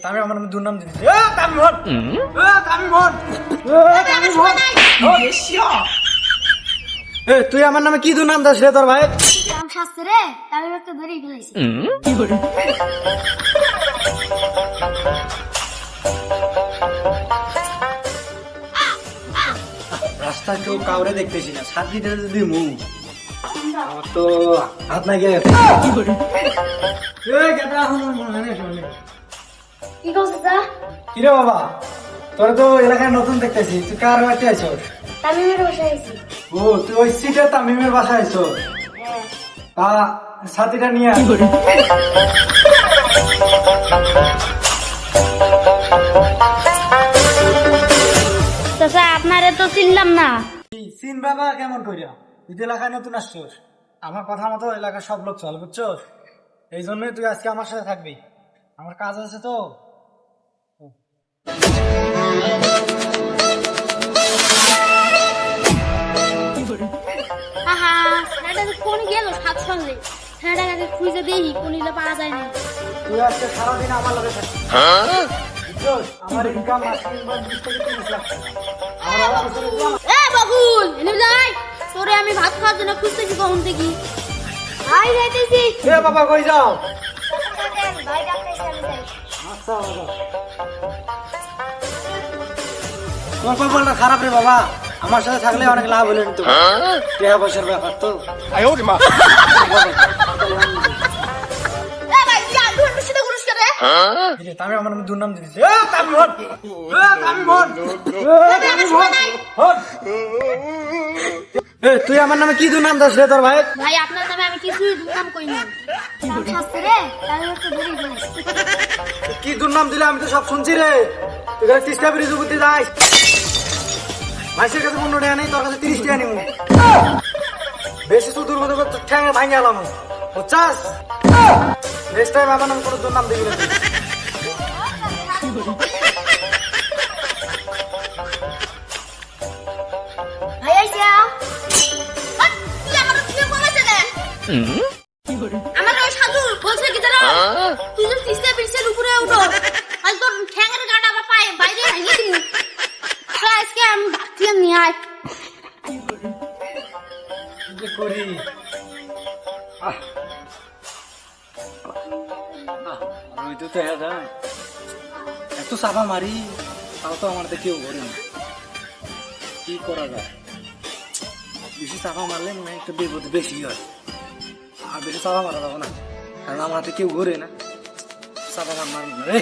আমি আমার দুর্নাম দিচ্ছি তুই আমার নামে কি দুর্নাম দাস রে তোর ভাই? শাস্তি রে আমি একটা ধরে ফেলেছি। রাস্তায় কেউ কাউরে দেখতেছি না, সাত দিতে যদি মুখ আমার তো হাত না গিয়ে কি করছিস তা? কিরে বাবা, তোরা তো এলাকায় নতুন দেখতেছি, তুই কার বাড়িতে আছো? তামিমের বসে আছি। ও তুই ওই সিটে তামিমের বাসায় আছো? হ্যাঁ। তা সাথীটা নিয়ে আয়। চাচা আপনারে তো চিনলাম না। সিন বাবা কেমন করিয়া, তুই তো এলাকায় নতুন আসছোস, আমার কথা মতো এলাকার সব লোক চল বুঝছোস, এই জন্যই তুই আজকে আমার সাথে থাকবি, আমার কাজ আছে তো। আহা ছেলেটা কোন গেল সাত সঙ্গে, ছেলেটাকে খুঁজে দিই কোনিলে পাওয়া যায় না। তুই আজকে সারাদিন আমার লগে থাকবি বুঝছোস, আমার ইনকাম মাসে 20 থেকে 30 লাখ টাকা। আমার বাবা বছরে এ বাবুল এনে যাই, তোরে আমি ভাত খাওয়ার জন্য খুঁজতেছি কখন থেকে। ভাই যাইতেছি। এ বাবা কই যাও? ভাই ডাকতেছি আমি যাই। আচ্ছা বাবা, তোমার কপালটা খারাপ রে বাবা, আমার সাথে থাকলে অনেক লাভ হলো কিন্তু টাকা পয়সার ব্যাপার তো। এ ভাই কি আদু মিশতে করিস কে রে? আমি আমার দুর্নাম দিতেছি। তুই আমার নামে কি দুর্নাম দাস রে তোর ভাই? ভাই আপনার নামে আমি কিছুই দুর্নাম কই না। শাস্তি রে আমি একটা ধরে ফেলেছি। কি দুর্নাম দিলে আমি তো সব শুনছি রে। তুই কাছে 30 টাকা ব্রিজ উপর যাস, মাইসের কাছে 15 টাকা নেই, তোর কাছে 30 টাকা নিবো। বেশি তো দুর্বোধ ঠ্যাঙে ভাঙে গেলাম বুঝছাস। নেক্সট টাইম আমার নাম কোনো দুর্নাম দিবি না তুই। ভাই আইসা তুই আমার কি বলেছে রে? আমার ওই সাধু বলছে কি জানো, তুই যদি তিস্তা ব্রিজের উপরে উঠো আর তোর ঠ্যাঙের গাঁট আমার পায়ে বাইরে ভেঙে দিবি। আজকে আমি ডাক্তার নিয়ে আয়। কি যে করি, রইতে তো হ্যাঁ যায়, এত চাপা মারি তাও তো আমার কেউ ঘরে না, কি করা যায়? বেশি চাপা মারলে মনে হয় একটু বিপদ বেশি হয়, আর বেশি চাপা মারা যাবে না, কারণ আমার হাতে কেউ ঘরে না, চাপা মার রে।